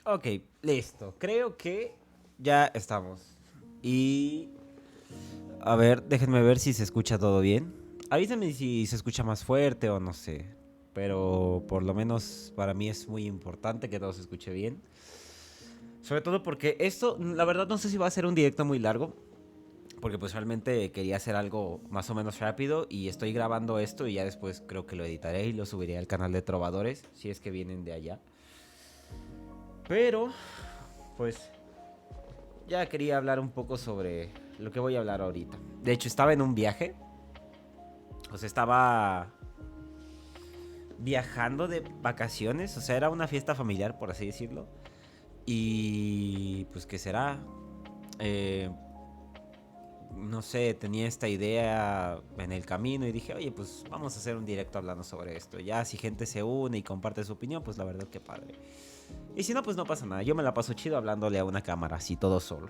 Ok, listo. Creo que ya estamos. Y... A ver, déjenme ver si se escucha todo bien. Avísenme si se escucha más fuerte o no sé. Pero por lo menos para mí es muy importante que todo se escuche bien. Sobre todo porque esto, la verdad no sé si va a ser un directo muy largo. Porque pues realmente quería hacer algo más o menos rápido. Y estoy grabando esto y ya después creo que lo editaré y lo subiré al canal de Trovadores. Si es que vienen de allá. Pero, pues ya quería hablar un poco sobre lo que voy a hablar ahorita. De hecho, estaba en un viaje. O sea, estaba viajando de vacaciones. O sea, era una fiesta familiar, por así decirlo. Y pues, ¿qué será? Eh, no sé, tenía esta idea en el camino y dije, oye, pues vamos a hacer un directo hablando sobre esto. Ya si gente se une y comparte su opinión, pues la verdad que padre. Y si no, pues no pasa nada. Yo me la paso chido hablándole a una cámara, así todo solo.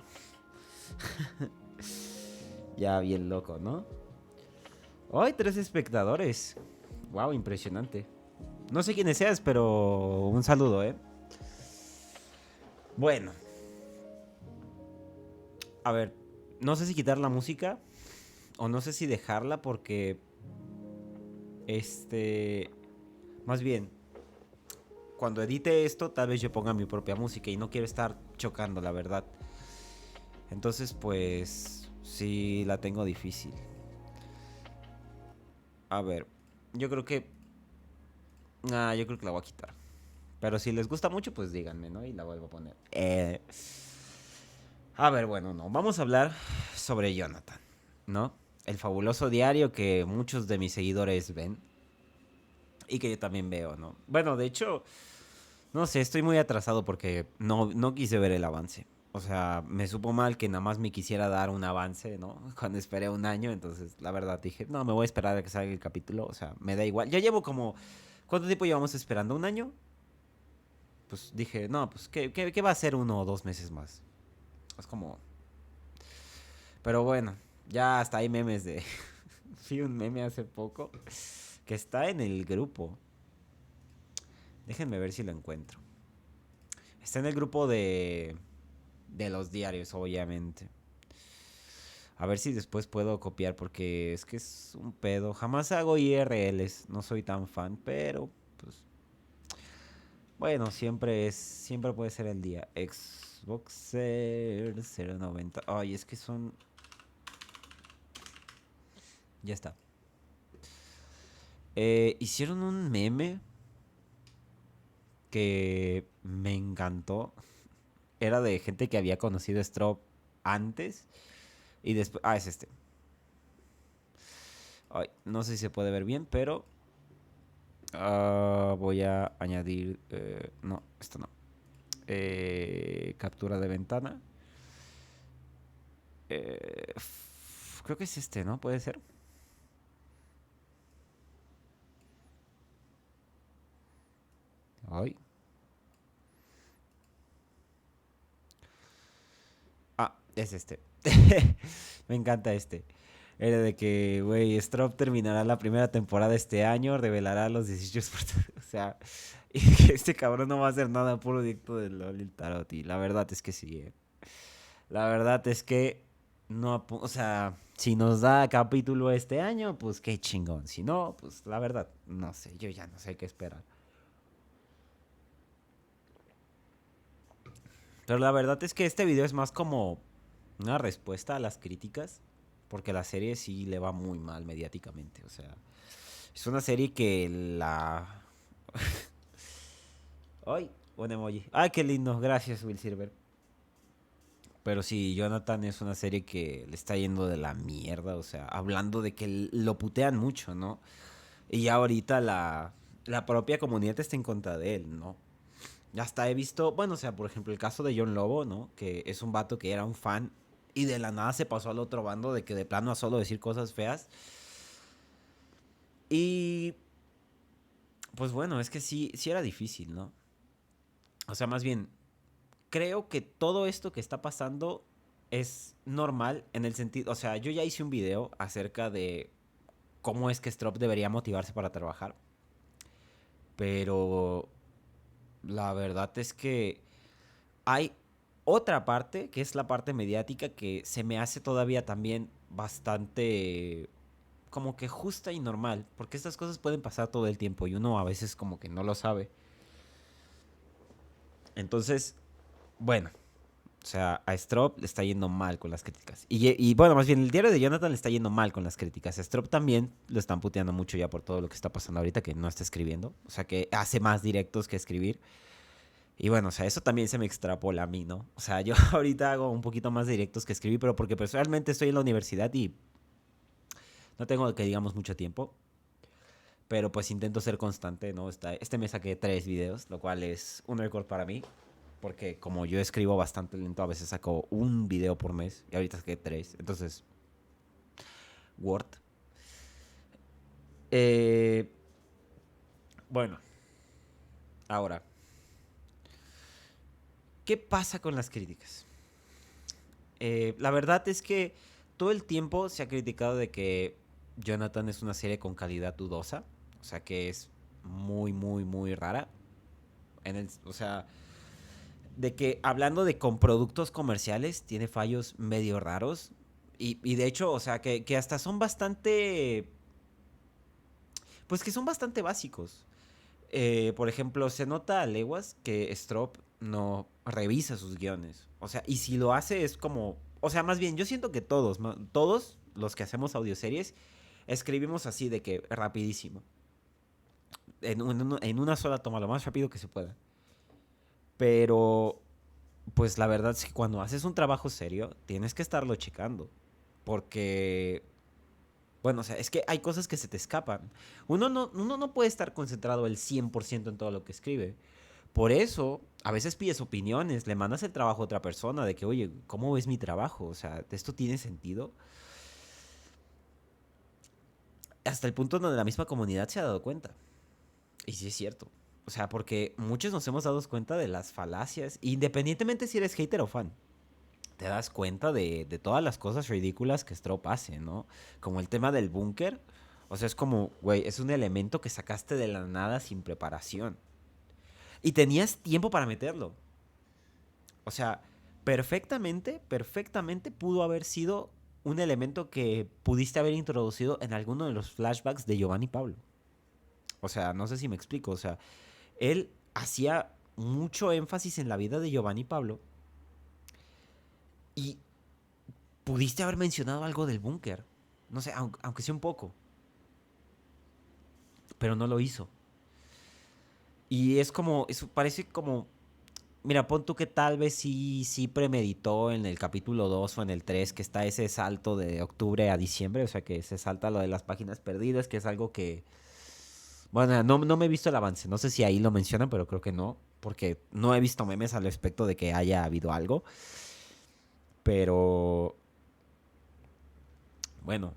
Ya bien loco, ¿no? ¡Ay, 3 espectadores! ¡Wow, impresionante! No sé quiénes seas, pero un saludo, ¿eh? Bueno, a ver, no sé si quitar la música o no sé si dejarla porque, este, más bien, cuando edite esto, tal vez yo ponga mi propia música y no quiero estar chocando, la verdad. Entonces, pues, sí, la tengo difícil. A ver, yo creo que, yo creo que la voy a quitar. Pero si les gusta mucho, pues díganme, ¿no? Y la vuelvo a poner. A ver, bueno, no. Vamos a hablar sobre Jonathan, ¿no? El fabuloso diario que muchos de mis seguidores ven y que yo también veo, ¿no? Bueno, de hecho, no sé, estoy muy atrasado porque no quise ver el avance. O sea, me supo mal que nada más me quisiera dar un avance, ¿no? Cuando esperé un año, entonces la verdad dije, no, me voy a esperar a que salga el capítulo, o sea, me da igual. Ya llevo como, ¿cuánto tiempo llevamos esperando? ¿Un año? Pues dije, no, pues, ¿qué va a ser 1 o 2 meses más? Es como, pero bueno, ya hasta hay memes de... Vi un meme hace poco que está en el grupo. Déjenme ver si lo encuentro. Está en el grupo de los diarios, obviamente. A ver si después puedo copiar porque es que es un pedo. Jamás hago IRLs, no soy tan fan, pero pues bueno, siempre puede ser el día. Xboxer 090. Ay, es que son ya está. Hicieron un meme que me encantó. Era de gente que había conocido a Strop antes y después... Ah, es este. Ay, no sé si se puede ver bien, pero voy a añadir... no, esto no. Captura de ventana. Creo que es este, ¿no? Puede ser. Ay. Ah, es este. Me encanta este. Era de que, güey, Strop terminará la primera temporada este año, revelará los 18 O sea, y que este cabrón no va a hacer nada puro directo de LOL y el Tarot. Y la verdad es que sí, eh. La verdad es que no, o sea, si nos da capítulo este año, pues qué chingón. Si no, pues la verdad, no sé, yo ya no sé qué esperar. Pero la verdad es que este video es más como una respuesta a las críticas, porque la serie sí le va muy mal mediáticamente, o sea, es una serie que la... ¡Ay! Un emoji. ¡Ay, qué lindo! Gracias, Will Silver. Pero sí, Jonathan es una serie que le está yendo de la mierda, o sea, hablando de que lo putean mucho, ¿no? Y ya ahorita la propia comunidad está en contra de él, ¿no? Ya hasta he visto, bueno, o sea, por ejemplo, el caso de John Lobo, ¿no? Que es un vato que era un fan y de la nada se pasó al otro bando de que de plano a solo decir cosas feas. Y pues bueno, es que sí era difícil, ¿no? O sea, más bien, creo que todo esto que está pasando es normal en el sentido, o sea, yo ya hice un video acerca de cómo es que Strop debería motivarse para trabajar, pero la verdad es que hay otra parte, que es la parte mediática, que se me hace todavía también bastante como que justa y normal, porque estas cosas pueden pasar todo el tiempo y uno a veces como que no lo sabe. Entonces, bueno, o sea, a Strop le está yendo mal con las críticas. Bueno, más bien el diario de Jonathan le está yendo mal con las críticas. A Strop también lo están puteando mucho ya por todo lo que está pasando ahorita, que no está escribiendo. O sea, que hace más directos que escribir. Y bueno, o sea, eso también se me extrapola a mí, ¿no? O sea, yo ahorita hago un poquito más de directos que escribir, pero porque personalmente estoy en la universidad y no tengo, que digamos, mucho tiempo. Pero pues intento ser constante, ¿no? Este mes saqué 3 videos, lo cual es un récord para mí. Porque como yo escribo bastante lento, a veces saco un video por mes. Y ahorita saqué 3. Entonces, Word. Eh, bueno, ahora, ¿qué pasa con las críticas? La verdad es que todo el tiempo se ha criticado de que Jonathan es una serie con calidad dudosa. O sea, que es muy, muy, muy rara. O sea, de que hablando de con productos comerciales, tiene fallos medio raros. Y de hecho, o sea, que hasta son bastante... Pues que son bastante básicos. Por ejemplo, se nota a leguas que Strop no revisa sus guiones. O sea, y si lo hace es como... O sea, más bien, yo siento que todos los que hacemos audioseries, escribimos así de que rapidísimo. En una sola toma, lo más rápido que se pueda. Pero pues la verdad es que cuando haces un trabajo serio, tienes que estarlo checando. Porque, bueno, o sea, es que hay cosas que se te escapan. Uno no puede estar concentrado el 100% en todo lo que escribe. Por eso, a veces pides opiniones, le mandas el trabajo a otra persona de que, oye, ¿cómo ves mi trabajo? O sea, ¿esto tiene sentido? Hasta el punto donde la misma comunidad se ha dado cuenta. Y sí es cierto. O sea, porque muchos nos hemos dado cuenta de las falacias, independientemente si eres hater o fan. Te das cuenta de todas las cosas ridículas que Strop hace, ¿no? Como el tema del búnker. O sea, es como, güey, es un elemento que sacaste de la nada sin preparación. Y tenías tiempo para meterlo. O sea, perfectamente pudo haber sido un elemento que pudiste haber introducido en alguno de los flashbacks de Giovanni Pablo. O sea, no sé si me explico. O sea, él hacía mucho énfasis en la vida de Giovanni Pablo y pudiste haber mencionado algo del búnker. No sé, aunque sea un poco. Pero no lo hizo. Y es como, eso parece como, mira, pon tú que tal vez sí premeditó en el capítulo 2 o en el 3 que está ese salto de octubre a diciembre, o sea que se salta lo de las páginas perdidas, que es algo que, bueno, no me he visto el avance, no sé si ahí lo mencionan, pero creo que no, porque no he visto memes al respecto de que haya habido algo, pero, bueno,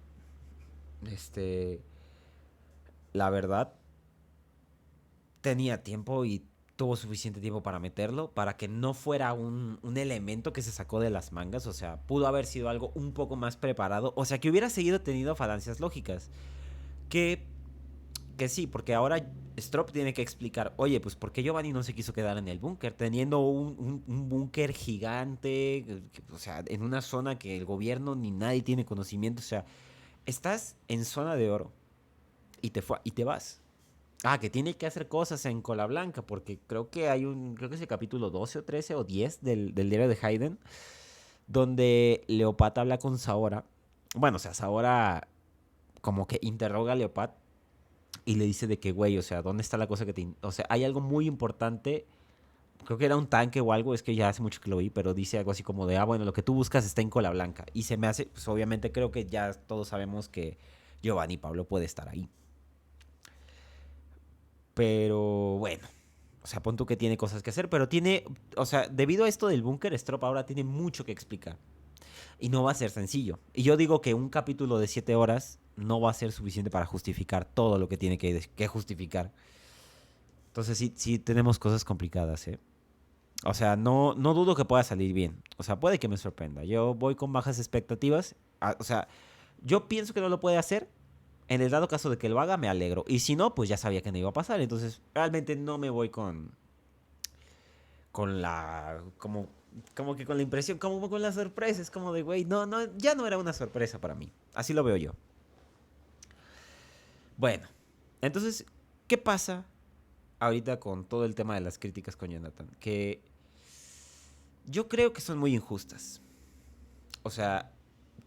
este, la verdad, tenía tiempo y tuvo suficiente tiempo para meterlo, para que no fuera un elemento que se sacó de las mangas, o sea, pudo haber sido algo un poco más preparado, o sea, que hubiera seguido teniendo falancias lógicas, que, que sí, porque ahora Strop tiene que explicar, oye, pues ¿por qué Giovanni no se quiso quedar en el búnker? Teniendo un búnker gigante, o sea, en una zona que el gobierno ni nadie tiene conocimiento, o sea, estás en zona de oro y te vas. Ah, que tiene que hacer cosas en Cola Blanca, porque creo que es el capítulo 12 o 13 o 10 del diario de Hayden, donde Leopat habla con Saora. Bueno, o sea, Saora como que interroga a Leopat y le dice de que, güey, o sea, ¿dónde está la cosa que O sea, hay algo muy importante, creo que era un tanque o algo, es que ya hace mucho que lo vi, pero dice algo así como de, ah, bueno, lo que tú buscas está en Cola Blanca. Y se me hace, pues obviamente creo que ya todos sabemos que Giovanni Pablo puede estar ahí. Pero bueno, o sea, pon tú que tiene cosas que hacer, pero tiene, o sea, debido a esto del búnker, Strop ahora tiene mucho que explicar. Y no va a ser sencillo. Y yo digo que un capítulo de 7 horas no va a ser suficiente para justificar todo lo que tiene que justificar. Entonces sí tenemos cosas complicadas, ¿eh? O sea, no dudo que pueda salir bien. O sea, puede que me sorprenda. Yo voy con bajas expectativas. O sea, yo pienso que no lo puede hacer. En el dado caso de que lo haga, me alegro. Y si no, pues ya sabía que no iba a pasar. Entonces, realmente no me voy con la, como que con la impresión, como con la sorpresa. Es como de, güey, no, no, ya no era una sorpresa para mí. Así lo veo yo. Bueno, entonces, ¿qué pasa ahorita con todo el tema de las críticas con Jonathan? Que yo creo que son muy injustas. O sea,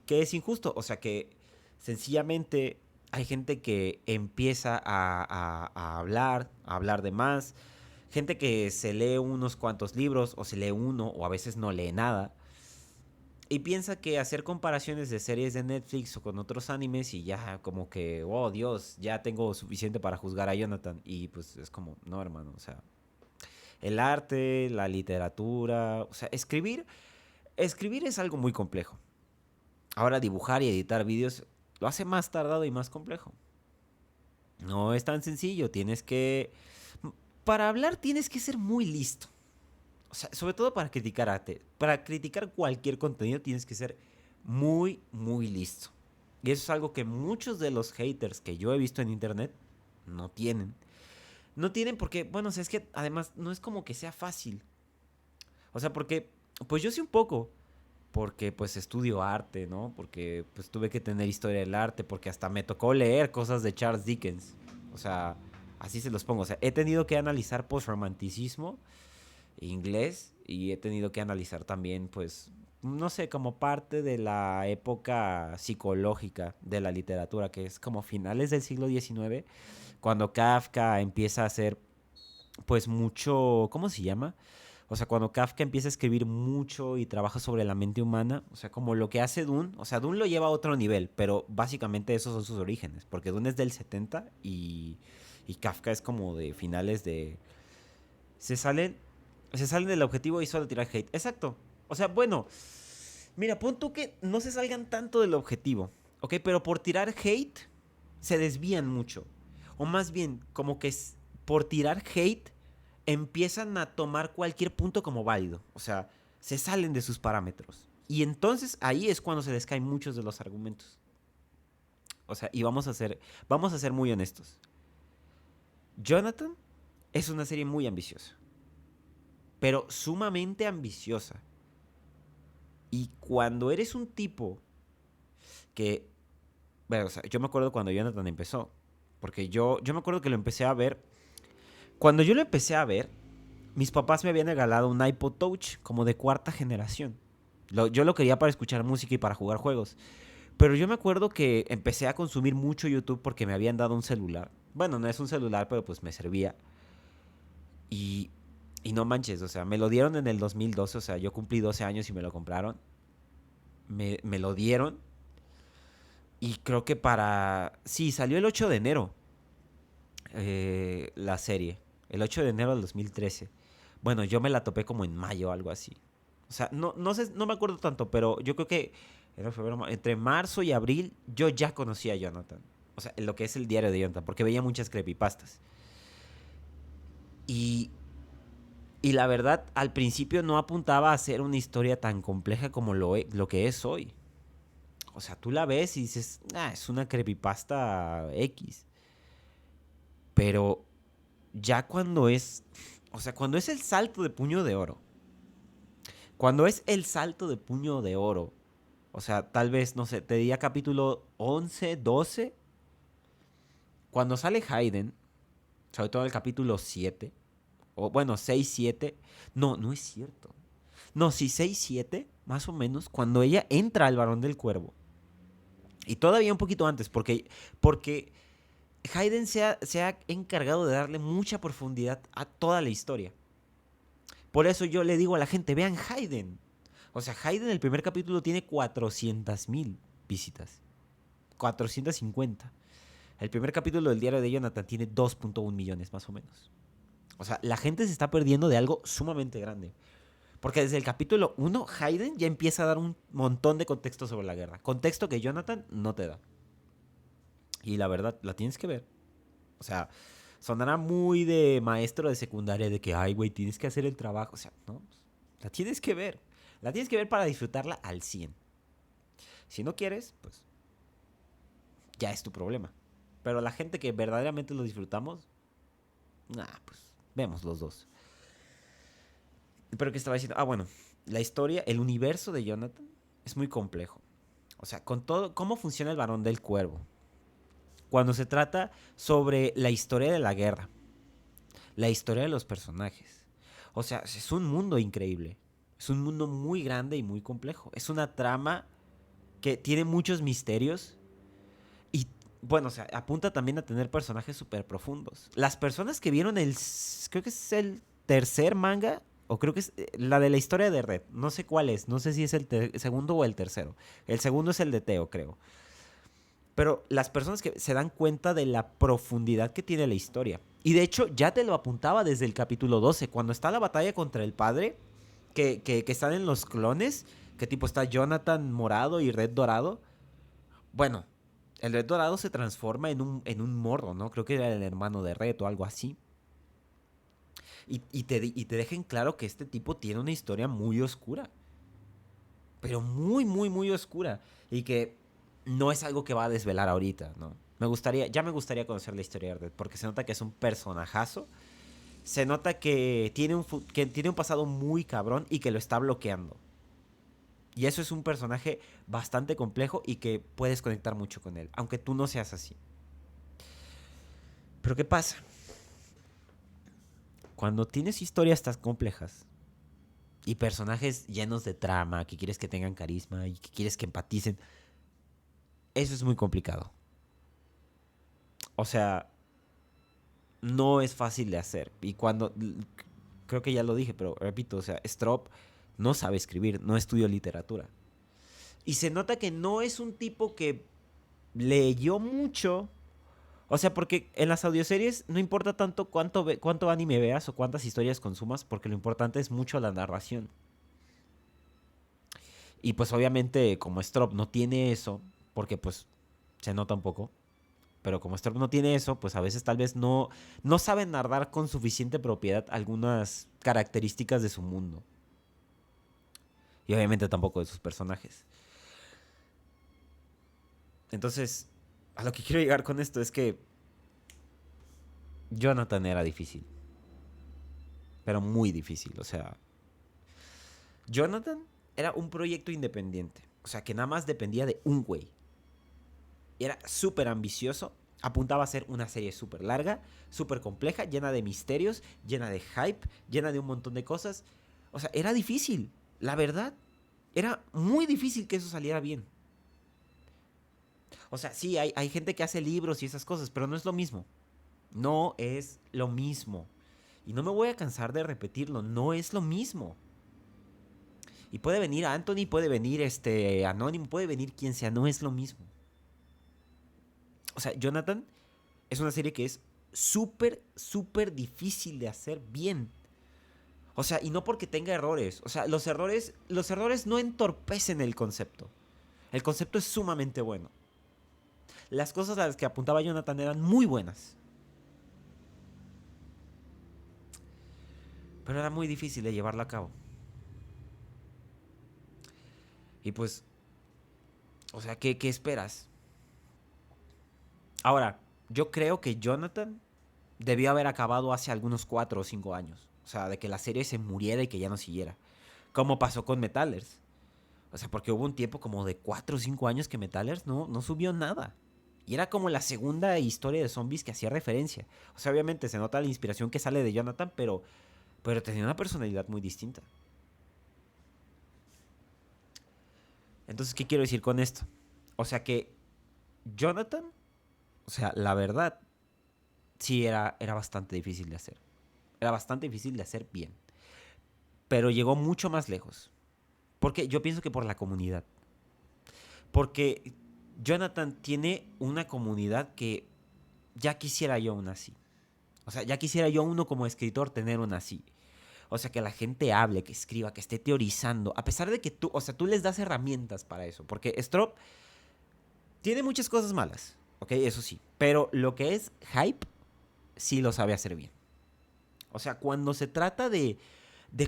¿qué es injusto? O sea, que sencillamente hay gente que empieza a hablar de más, gente que se lee unos cuantos libros o se lee uno o a veces no lee nada y piensa que hacer comparaciones de series de Netflix o con otros animes y ya como que, oh Dios, ya tengo suficiente para juzgar a Jonathan. Y pues es como, no hermano, o sea, el arte, la literatura, o sea, escribir es algo muy complejo. Ahora dibujar y editar vídeos lo hace más tardado y más complejo. No es tan sencillo, tienes que... Para hablar tienes que ser muy listo. O sea, sobre todo para criticar arte. Para criticar cualquier contenido tienes que ser muy, muy listo. Y eso es algo que muchos de los haters que yo he visto en internet no tienen. No tienen porque, bueno, o sea, es que además no es como que sea fácil. O sea, porque, pues yo sí un poco. Porque pues estudio arte, ¿no? Porque pues tuve que tener historia del arte, porque hasta me tocó leer cosas de Charles Dickens. O sea, así se los pongo. O sea, he tenido que analizar postromanticismo inglés y he tenido que analizar también, pues, no sé, como parte de la época psicológica de la literatura, que es como finales del siglo XIX, cuando Kafka empieza a hacer, pues, mucho, ¿cómo se llama? O sea, cuando Kafka empieza a escribir mucho y trabaja sobre la mente humana, o sea, como lo que hace Dune, o sea, Dune lo lleva a otro nivel, pero básicamente esos son sus orígenes, porque Dune es del 70 y Kafka es como de finales de... Se salen, se salen del objetivo y solo tirar hate. Exacto. O sea, bueno, mira, pon tú que no se salgan tanto del objetivo, ¿ok? Pero por tirar hate se desvían mucho. O más bien, como que por tirar hate empiezan a tomar cualquier punto como válido. O sea, se salen de sus parámetros. Y entonces ahí es cuando se les caen muchos de los argumentos. O sea, y vamos a ser muy honestos. Jonathan es una serie muy ambiciosa, pero sumamente ambiciosa. Y cuando eres un tipo que, bueno, o sea, yo me acuerdo cuando Jonathan empezó, porque yo me acuerdo que lo empecé a ver. Cuando yo lo empecé a ver, mis papás me habían regalado un iPod Touch como de cuarta generación. Yo lo quería para escuchar música y para jugar juegos. Pero yo me acuerdo que empecé a consumir mucho YouTube porque me habían dado un celular. Bueno, no es un celular, pero pues me servía. Y, y no manches, o sea, me lo dieron en el 2012, o sea, yo cumplí 12 años y me lo compraron. Me lo dieron. Y creo que para... Sí, salió el 8 de enero la serie. El 8 de enero del 2013. Bueno, yo me la topé como en mayo o algo así. O sea, no sé, no me acuerdo tanto, pero yo creo que era febrero, entre marzo y abril yo ya conocía a Jonathan. O sea, lo que es el diario de Jonathan, porque veía muchas creepypastas. Y, y la verdad, al principio no apuntaba a ser una historia tan compleja como lo que es hoy. O sea, tú la ves y dices, ah, es una creepypasta X. Pero ya cuando es, o sea, cuando es el salto de puño de oro, cuando es el salto de puño de oro, o sea, tal vez, no sé, te diría capítulo 11 12 cuando sale Hayden, sobre todo el capítulo 7 o bueno, 6 7 no, no es cierto. No, sí, 6 7 más o menos, cuando ella entra al Barón del Cuervo. Y todavía un poquito antes, porque Hayden se ha encargado de darle mucha profundidad a toda la historia. Por eso yo le digo a la gente, vean Hayden. O sea, Hayden el primer capítulo tiene 400,000 visitas. 450. El primer capítulo del diario de Jonathan tiene 2.1 millones más o menos. O sea, la gente se está perdiendo de algo sumamente grande. Porque desde el capítulo 1, Hayden ya empieza a dar un montón de contexto sobre la guerra. Contexto que Jonathan no te da. Y la verdad, la tienes que ver. O sea, sonará muy de maestro de secundaria de que, ay, güey, tienes que hacer el trabajo. O sea, no, la tienes que ver. La tienes que ver para disfrutarla al 100. Si no quieres, pues ya es tu problema. Pero la gente que verdaderamente lo disfrutamos, nah, pues vemos los dos. Pero que estaba diciendo, bueno, la historia, el universo de Jonathan es muy complejo. O sea, con todo, cómo funciona el varón del cuervo. Cuando se trata sobre la historia de la guerra, la historia de los personajes. O sea, es un mundo increíble. Es un mundo muy grande y muy complejo. Es una trama que tiene muchos misterios y, bueno, o sea, apunta también a tener personajes súper profundos. Las personas que vieron creo que es el tercer manga, o creo que es la de la historia de Red. No sé cuál es, no sé si es el segundo o el tercero. El segundo es el de Teo, creo. Pero las personas que se dan cuenta de la profundidad que tiene la historia. Y de hecho, ya te lo apuntaba desde el capítulo 12, cuando está la batalla contra el padre, que están en los clones, que tipo está Jonathan morado y Red dorado. Bueno, el Red dorado se transforma en un morro, ¿no? Creo que era el hermano de Red o algo así. Y te dejen claro que este tipo tiene una historia muy oscura. Pero muy, muy, muy oscura. Y que no es algo que va a desvelar ahorita, ¿no? Ya me gustaría conocer la historia de Red, porque se nota que es un personajazo. Se nota que tiene un pasado muy cabrón y que lo está bloqueando. Y eso es un personaje bastante complejo y que puedes conectar mucho con él, aunque tú no seas así. Pero ¿qué pasa? Cuando tienes historias tan complejas y personajes llenos de trama, que quieres que tengan carisma y que quieres que empaticen, eso es muy complicado. O sea, no es fácil de hacer. Y creo que ya lo dije, pero repito, o sea, Strop no sabe escribir, no estudió literatura. Y se nota que no es un tipo que leyó mucho. O sea, porque en las audioseries no importa tanto cuánto anime veas o cuántas historias consumas, porque lo importante es mucho la narración. Y pues obviamente como Strop no tiene eso, porque pues se nota un poco, pero como Strop no tiene eso, pues a veces tal vez no saben narrar con suficiente propiedad algunas características de su mundo. Y obviamente tampoco de sus personajes. Entonces, a lo que quiero llegar con esto es que Jonathan era difícil, pero muy difícil. O sea, Jonathan era un proyecto independiente. O sea, que nada más dependía de un güey. Y era súper ambicioso. Apuntaba a ser una serie súper larga, súper compleja, llena de misterios, llena de hype, llena de un montón de cosas. O sea, era difícil. La verdad, era muy difícil que eso saliera bien. O sea, sí, hay gente que hace libros y esas cosas, pero no es lo mismo. No es lo mismo. Y no me voy a cansar de repetirlo, no es lo mismo. Y puede venir Anthony, puede venir Anónimo, puede venir quien sea, no es lo mismo. O sea, Jonathan es una serie que es súper, súper difícil de hacer bien. O sea, y no porque tenga errores. O sea, los errores no entorpecen el concepto. El concepto es sumamente bueno. Las cosas a las que apuntaba Jonathan eran muy buenas. Pero era muy difícil de llevarla a cabo. Y pues, o sea, ¿qué esperas? Ahora, yo creo que Jonathan debió haber acabado hace algunos 4 o 5 años. O sea, de que la serie se muriera y que ya no siguiera. Como pasó con Metallers. O sea, porque hubo un tiempo como de 4 o 5 años que Metallers no subió nada. Y era como la segunda historia de zombies que hacía referencia. O sea, obviamente se nota la inspiración que sale de Jonathan, pero tenía una personalidad muy distinta. Entonces, ¿qué quiero decir con esto? O sea que Jonathan, o sea, la verdad, sí era bastante difícil de hacer. Era bastante difícil de hacer bien. Pero llegó mucho más lejos. Porque yo pienso que por la comunidad. Porque Jonathan tiene una comunidad que ya quisiera yo una así. O sea, ya quisiera yo uno como escritor tener una así. O sea, que la gente hable, que escriba, que esté teorizando. A pesar de que tú, o sea, tú les das herramientas para eso. Porque Strop tiene muchas cosas malas. Ok, eso sí. Pero lo que es hype, sí lo sabe hacer bien. O sea, cuando se trata de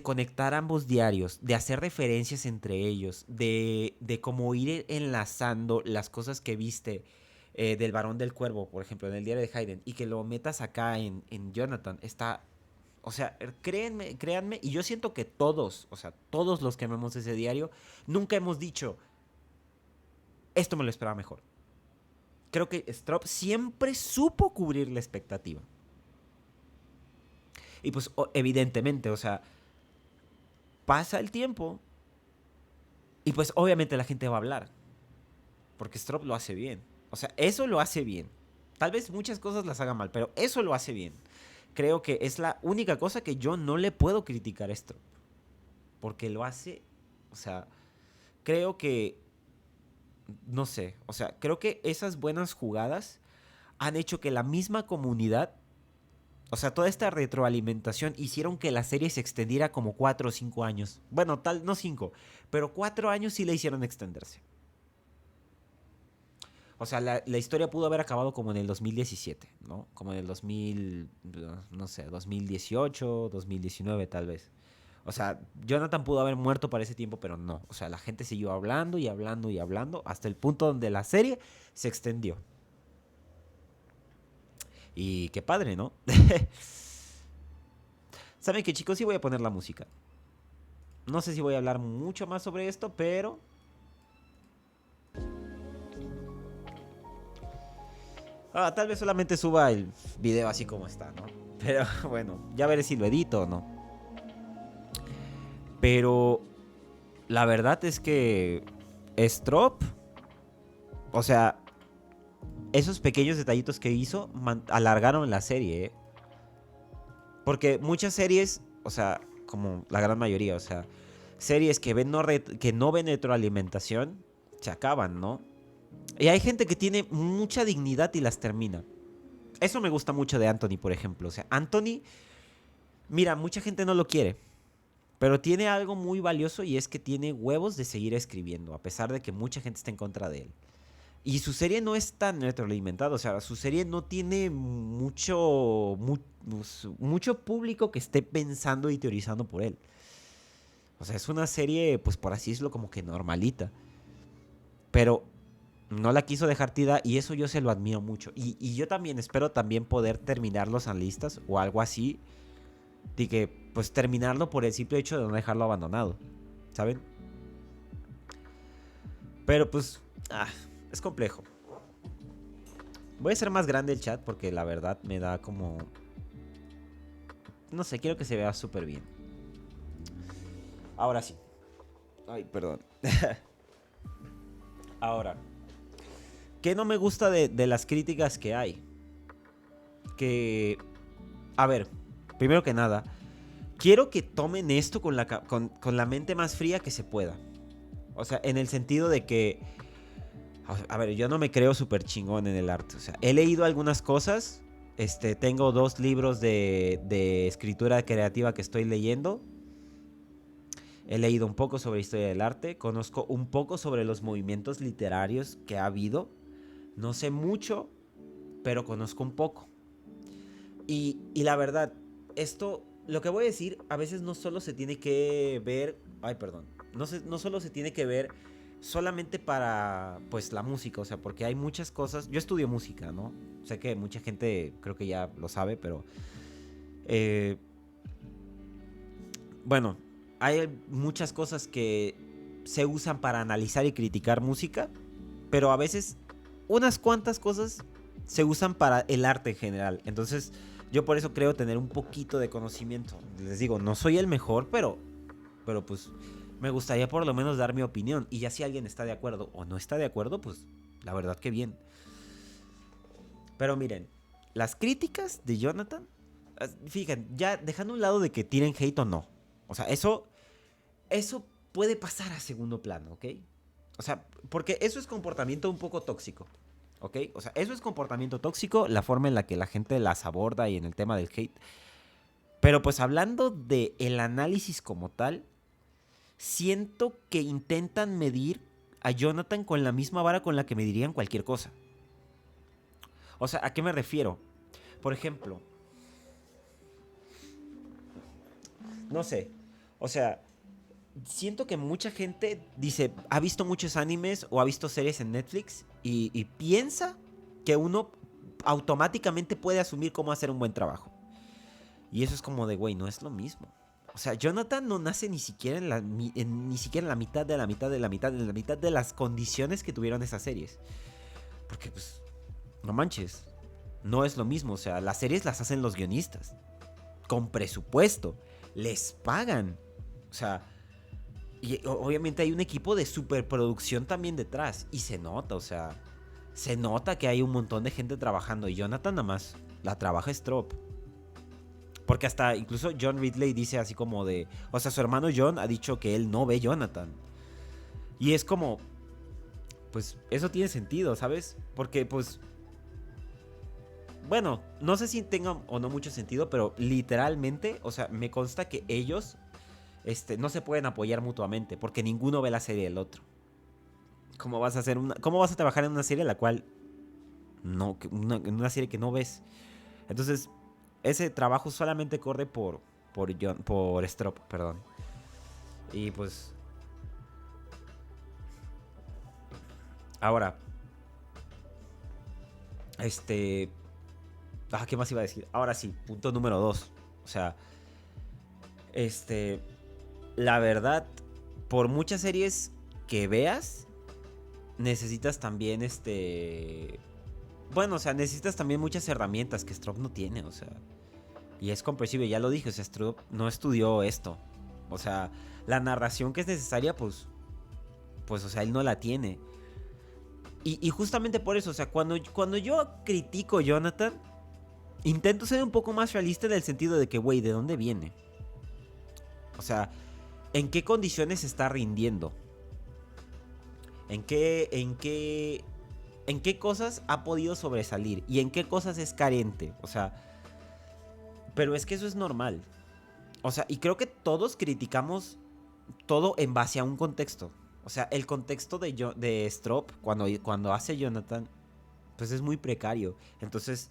conectar ambos diarios, de hacer referencias entre ellos, de cómo ir enlazando las cosas que viste del Varón del Cuervo, por ejemplo, en el diario de Hayden, y que lo metas acá en Jonathan, está O sea, créanme, y yo siento que todos, o sea, todos los que amamos ese diario, nunca hemos dicho, esto me lo esperaba mejor. Creo que Strop siempre supo cubrir la expectativa. Y pues, evidentemente, o sea, pasa el tiempo y pues obviamente la gente va a hablar. Porque Strop lo hace bien. O sea, eso lo hace bien. Tal vez muchas cosas las haga mal, pero eso lo hace bien. Creo que es la única cosa que yo no le puedo criticar a Strop. Porque lo hace, o sea, creo que, no sé, o sea, creo que esas buenas jugadas han hecho que la misma comunidad, o sea, toda esta retroalimentación hicieron que la serie se extendiera como 4 o 5 años. Bueno, tal, no 5, pero 4 años sí le hicieron extenderse. O sea, la historia pudo haber acabado como en el 2017, ¿no? Como en el 2000, no sé, 2018, 2019 tal vez. O sea, Jonathan pudo haber muerto para ese tiempo, pero no. O sea, la gente siguió hablando y hablando y hablando hasta el punto donde la serie se extendió. Y qué padre, ¿no? ¿Saben qué, chicos? Sí voy a poner la música. No sé si voy a hablar mucho más sobre esto, pero tal vez solamente suba el video así como está, ¿no? Pero bueno, ya veré si lo edito o no. Pero la verdad es que Strop, o sea, esos pequeños detallitos que hizo alargaron la serie, ¿eh? Porque muchas series, o sea, como la gran mayoría, o sea, series que no ven retroalimentación, se acaban, ¿no? Y hay gente que tiene mucha dignidad y las termina. Eso me gusta mucho de Anthony, por ejemplo. O sea, Anthony, mira, mucha gente no lo quiere. Pero tiene algo muy valioso y es que tiene huevos de seguir escribiendo, a pesar de que mucha gente está en contra de él. Y su serie no es tan retroalimentada, o sea, su serie no tiene mucho público que esté pensando y teorizando por él. O sea, es una serie, pues por así decirlo, como que normalita. Pero no la quiso dejar tida y eso yo se lo admiro mucho. Y yo también espero también poder terminar los analistas o algo así. De que, pues terminarlo por el simple hecho de no dejarlo abandonado. ¿Saben? Pero pues, es complejo. Voy a hacer más grande el chat porque la verdad me da como... No sé, quiero que se vea súper bien. Ahora sí. Ay, perdón. Ahora, ¿qué no me gusta de las críticas que hay? Que... A ver, primero que nada, quiero que tomen esto con la mente más fría que se pueda. O sea, en el sentido de que... A ver, yo no me creo súper chingón en el arte. O sea, he leído algunas cosas. Tengo 2 libros de escritura creativa que estoy leyendo. He leído un poco sobre historia del arte. Conozco un poco sobre los movimientos literarios que ha habido. No sé mucho, pero conozco un poco. Y la verdad, esto, lo que voy a decir, a veces no solo se tiene que ver... Ay, perdón. No solo se tiene que ver solamente para, pues, la música. O sea, porque hay muchas cosas... Yo estudio música, ¿no? Sé que mucha gente creo que ya lo sabe, pero... bueno, hay muchas cosas que se usan para analizar y criticar música, pero a veces unas cuantas cosas se usan para el arte en general. Entonces, yo por eso creo tener un poquito de conocimiento. Les digo, no soy el mejor, pero pues me gustaría por lo menos dar mi opinión. Y ya si alguien está de acuerdo o no está de acuerdo, pues la verdad que bien. Pero miren, las críticas de Jonathan, fíjense, ya dejando a un lado de que tiren hate o no. O sea, eso puede pasar a segundo plano, ¿ok? O sea, porque eso es comportamiento un poco tóxico, ¿ok? O sea, eso es comportamiento tóxico, la forma en la que la gente las aborda y en el tema del hate. Pero pues hablando de el análisis como tal, siento que intentan medir a Jonathan con la misma vara con la que medirían cualquier cosa. O sea, ¿a qué me refiero? Por ejemplo, no sé, o sea, siento que mucha gente dice, ha visto muchos animes o ha visto series en Netflix y piensa que uno automáticamente puede asumir cómo hacer un buen trabajo. Y eso es como de, güey, no es lo mismo. O sea, Jonathan no nace ni siquiera ni siquiera en la mitad de la mitad de la mitad de la mitad de las condiciones que tuvieron esas series. Porque, pues, no manches, no es lo mismo. O sea, las series las hacen los guionistas. Con presupuesto. Les pagan. O sea, y obviamente hay un equipo de superproducción también detrás. Y se nota, o sea, se nota que hay un montón de gente trabajando. Y Jonathan nada más la trabaja Strop. Porque hasta incluso John Ridley dice así como de... O sea, su hermano John ha dicho que él no ve Jonathan. Y es como... Pues eso tiene sentido, ¿sabes? Porque pues... Bueno, no sé si tenga o no mucho sentido, pero literalmente, o sea, me consta que ellos no se pueden apoyar mutuamente porque ninguno ve la serie del otro. ¿Cómo vas a trabajar en una serie la cual no, en una serie que no ves? Entonces, ese trabajo solamente corre por Strop, perdón. Y pues ahora, ¿qué más iba a decir? Ahora sí, punto número 2. O sea, la verdad, por muchas series que veas, necesitas también bueno, o sea, necesitas también muchas herramientas que Strop no tiene, o sea. Y es comprensible, ya lo dije, o sea, Strop no estudió esto. O sea, la narración que es necesaria, pues, o sea, él no la tiene. Y justamente por eso, o sea, cuando yo critico a Jonathan, intento ser un poco más realista en el sentido de que, güey, ¿de dónde viene? O sea, ¿en qué condiciones se está rindiendo? ¿En qué cosas ha podido sobresalir? ¿Y en qué cosas es carente? O sea, pero es que eso es normal. O sea, y creo que todos criticamos todo en base a un contexto. O sea, el contexto de Strop cuando hace Jonathan, pues es muy precario. Entonces,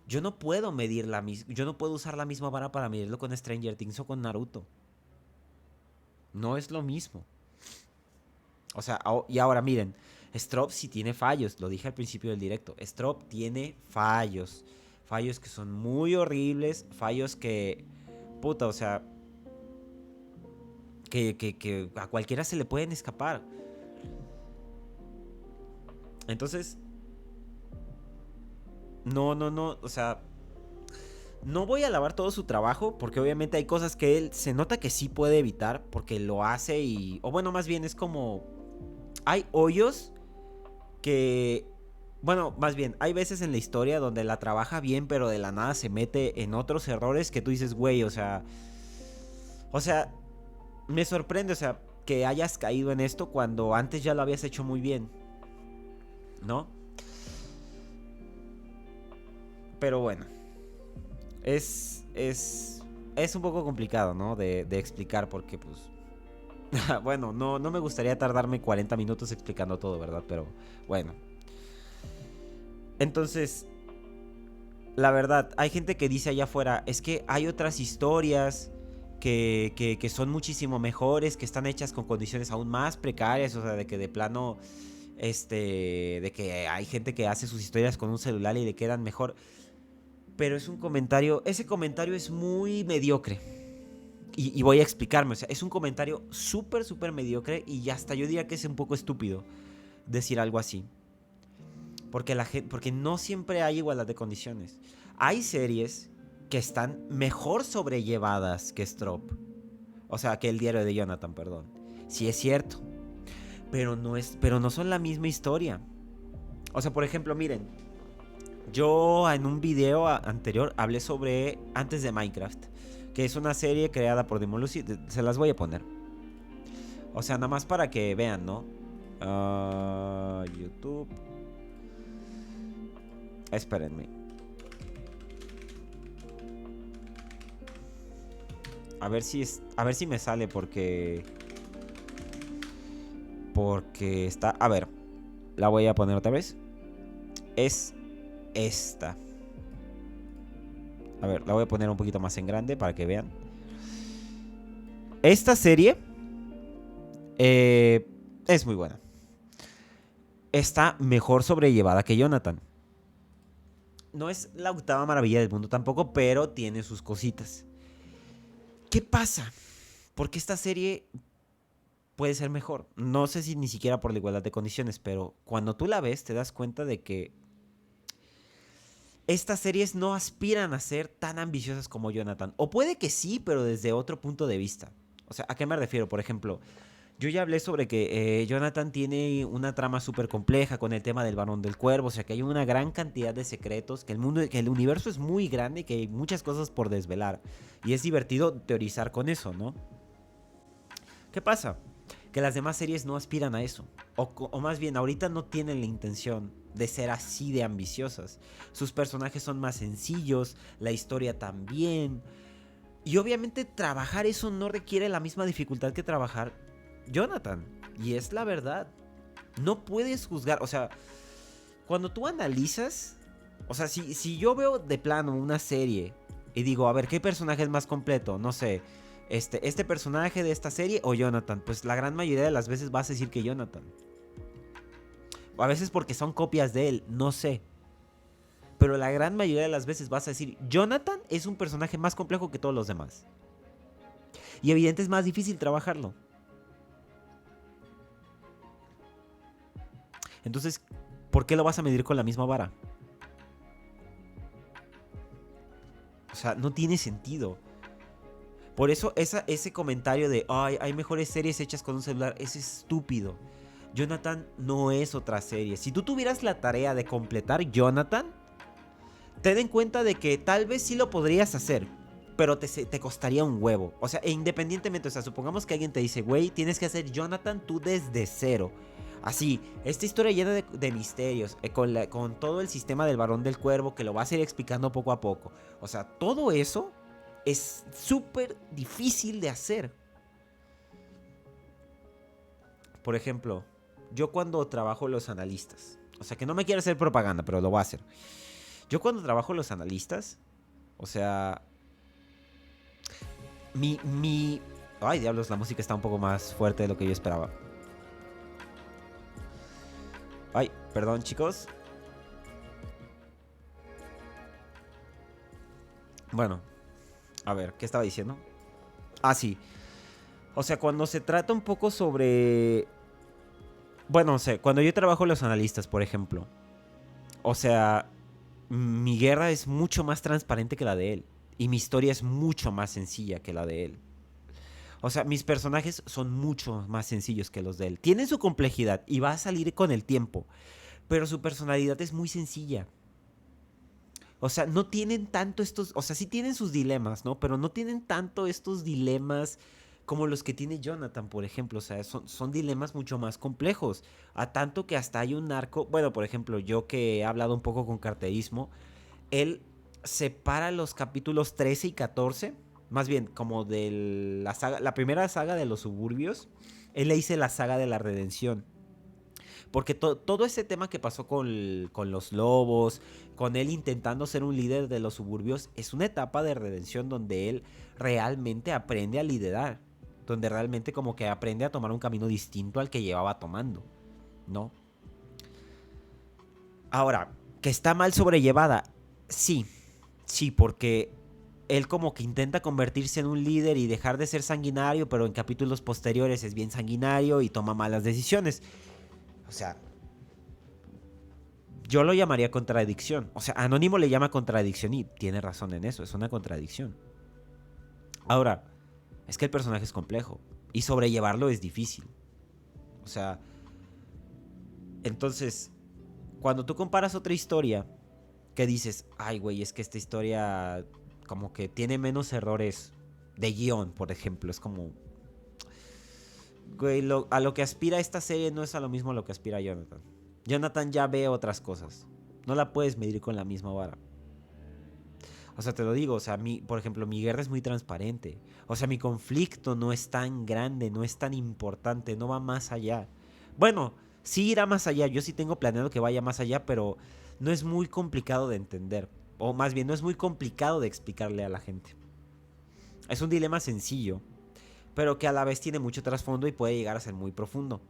yo no puedo yo no puedo usar la misma vara para medirlo con Stranger Things o con Naruto. No es lo mismo. O sea, y ahora miren, Strop sí tiene fallos, lo dije al principio del directo. Strop tiene fallos. Fallos que son muy horribles, fallos que... Puta, o sea... Que a cualquiera se le pueden escapar. Entonces... No, o sea... No voy a alabar todo su trabajo, porque obviamente hay cosas que él se nota que sí puede evitar, porque lo hace y... O bueno, más bien es como... Hay hoyos que... Bueno, más bien, hay veces en la historia donde la trabaja bien, pero de la nada se mete en otros errores que tú dices, güey, o sea... O sea, me sorprende, o sea, que hayas caído en esto cuando antes ya lo habías hecho muy bien, ¿no? Pero bueno, es un poco complicado, ¿no? De explicar porque, pues... Bueno, no me gustaría tardarme 40 minutos explicando todo, ¿verdad? Pero bueno. Entonces, la verdad, hay gente que dice allá afuera, es que hay otras historias que son muchísimo mejores, que están hechas con condiciones aún más precarias, o sea, de que de plano, de que hay gente que hace sus historias con un celular y le quedan mejor. Pero es un comentario, ese comentario es muy mediocre. Y voy a explicarme, o sea, es un comentario súper mediocre y hasta yo diría que es un poco estúpido decir algo así. Porque no siempre hay igualdad de condiciones. Hay series que están mejor sobrellevadas que Strop. O sea, que el diario de Jonathan, perdón. Sí es cierto. Pero no son la misma historia. O sea, por ejemplo, miren. Yo en un video anterior hablé sobre Antes de Minecraft, que es una serie creada por Demolucy. Se las voy a poner. O sea, nada más para que vean, ¿no? YouTube. Espérenme. A ver si me sale porque está, a ver, la voy a poner otra vez. Es esta. A ver, la voy a poner un poquito más en grande para que vean. Esta serie es muy buena. Está mejor sobrellevada que Jonathan. no es la octava maravilla del mundo tampoco, pero tiene sus cositas. ¿Qué pasa? Porque esta serie puede ser mejor. No sé si ni siquiera por la igualdad de condiciones, pero cuando tú la ves te das cuenta de que estas series no aspiran a ser tan ambiciosas como Jonathan. O puede que sí, pero desde otro punto de vista. O sea, ¿a qué me refiero? Por ejemplo, yo ya hablé sobre que Jonathan tiene una trama súper compleja con el tema del Barón del Cuervo. O sea, que hay una gran cantidad de secretos, que el universo es muy grande y que hay muchas cosas por desvelar. Y es divertido teorizar con eso, ¿no? ¿Qué pasa? Que las demás series no aspiran a eso. O más bien, ahorita no tienen la intención de ser así de ambiciosas. Sus personajes son más sencillos, la historia también. Y obviamente trabajar eso no requiere la misma dificultad que trabajar Jonathan. Y es la verdad. No puedes juzgar, o sea, cuando tú analizas, o sea, si yo veo de plano una serie y digo, a ver, ¿qué personaje es más completo? No sé, este personaje de esta serie o Jonathan. Pues la gran mayoría de las veces vas a decir que Jonathan. O a veces porque son copias de él, no sé. Pero la gran mayoría de las veces vas a decir, Jonathan es un personaje más complejo que todos los demás. Y evidente es más difícil trabajarlo. Entonces, ¿por qué lo vas a medir con la misma vara? O sea, no tiene sentido. Por eso ese comentario de, ay, hay mejores series hechas con un celular, es estúpido. Jonathan no es otra serie. Si tú tuvieras la tarea de completar Jonathan, ten en cuenta de que tal vez sí lo podrías hacer, pero te costaría un huevo. O sea, e independientemente, o sea, supongamos que alguien te dice, güey, tienes que hacer Jonathan tú desde cero. Así, esta historia llena de misterios, con todo el sistema del Barón del Cuervo, que lo vas a ir explicando poco a poco. O sea, todo eso es súper difícil de hacer. Por ejemplo, yo cuando trabajo los analistas, o sea, que no me quiero hacer propaganda, pero lo voy a hacer. Yo cuando trabajo los analistas, o sea, mi... Ay, diablos, la música está un poco más fuerte de lo que yo esperaba. Ay, perdón, chicos. Bueno, a ver, ¿qué estaba diciendo? Ah, sí. O sea, cuando se trata un poco sobre... Bueno, no sé, cuando yo trabajo los analistas, por ejemplo. O sea, mi guerra es mucho más transparente que la de él. Y mi historia es mucho más sencilla que la de él. O sea, mis personajes son mucho más sencillos que los de él. Tienen su complejidad y va a salir con el tiempo. Pero su personalidad es muy sencilla. O sea, no tienen tanto estos... O sea, sí tienen sus dilemas, ¿no? Pero no tienen tanto estos dilemas como los que tiene Jonathan, por ejemplo. O sea, son dilemas mucho más complejos. A tanto que hasta hay un arco... Bueno, por ejemplo, yo que he hablado un poco con carterismo, él separa los capítulos 13 y 14. Más bien, como de la primera saga de los suburbios. Él le dice la saga de la redención. Porque todo ese tema que pasó con los lobos, con él intentando ser un líder de los suburbios, es una etapa de redención donde él realmente aprende a liderar. Donde realmente como que aprende a tomar un camino distinto al que llevaba tomando, ¿no? Ahora, ¿que está mal sobrellevada? Sí, sí, porque él como que intenta convertirse en un líder y dejar de ser sanguinario, pero en capítulos posteriores es bien sanguinario y toma malas decisiones. O sea, yo lo llamaría contradicción. O sea, Anónimo le llama contradicción y tiene razón en eso, es una contradicción. Ahora, es que el personaje es complejo y sobrellevarlo es difícil. O sea, entonces, cuando tú comparas otra historia que dices, ay, güey, es que esta historia como que tiene menos errores de guión, por ejemplo, es como, güey, a lo que aspira esta serie no es a lo mismo a lo que aspira Jonathan. Jonathan ya ve otras cosas. No la puedes medir con la misma vara. O sea, te lo digo, o sea, por ejemplo, mi guerra es muy transparente. O sea, mi conflicto no es tan grande, no es tan importante, no va más allá. Bueno, sí irá más allá, yo sí tengo planeado que vaya más allá, pero no es muy complicado de entender. O más bien, no es muy complicado de explicarle a la gente. Es un dilema sencillo, pero que a la vez tiene mucho trasfondo y puede llegar a ser muy profundo.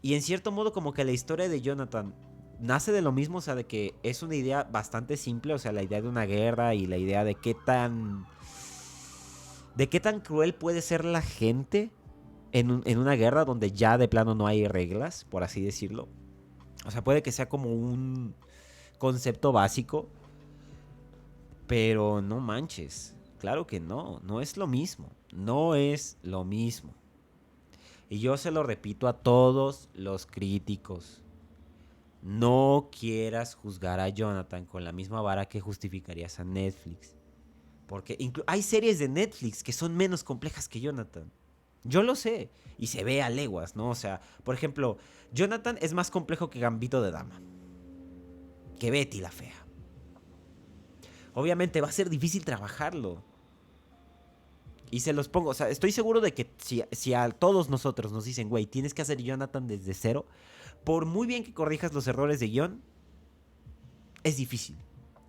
Y en cierto modo como que la historia de Jonathan nace de lo mismo, o sea, de que es una idea bastante simple, o sea, la idea de una guerra y la idea de qué tan cruel puede ser la gente en una guerra donde ya de plano no hay reglas, por así decirlo. O sea, puede que sea como un concepto básico, pero no manches. Claro que no, no es lo mismo. No es lo mismo. Y yo se lo repito a todos los críticos. No quieras juzgar a Jonathan con la misma vara que justificarías a Netflix. Porque hay series de Netflix que son menos complejas que Jonathan. Yo lo sé. Y se ve a leguas, ¿no? O sea, por ejemplo, Jonathan es más complejo que Gambito de Dama. Que Betty la Fea. Obviamente va a ser difícil trabajarlo. Y se los pongo, o sea, estoy seguro de que si a todos nosotros nos dicen, güey, tienes que hacer Jonathan desde cero, por muy bien que corrijas los errores de guión, es difícil.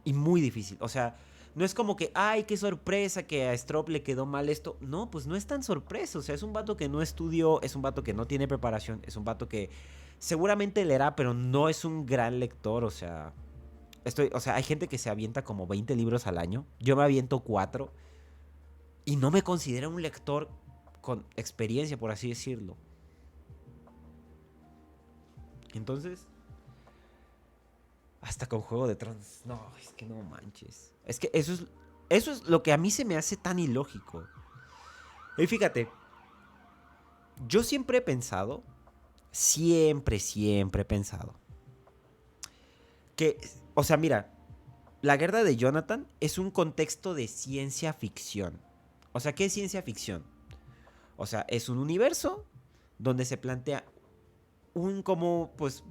Y muy difícil. O sea, no es como que, ay, qué sorpresa que a Strop le quedó mal esto. No, pues no es tan sorpresa. O sea, es un vato que no estudió, es un vato que no tiene preparación, es un vato que seguramente leerá, pero no es un gran lector. O sea, hay gente que se avienta como 20 libros al año. Yo me aviento 4 y no me considero un lector con experiencia, por así decirlo. Entonces, hasta con Juego de Tronos. No, es que no manches. Es que eso es lo que a mí se me hace tan ilógico. Y fíjate, yo siempre he pensado, que, o sea, mira, la guerra de Jonathan es un contexto de ciencia ficción. O sea, ¿qué es ciencia ficción? O sea, es un universo donde se plantea un como, pues,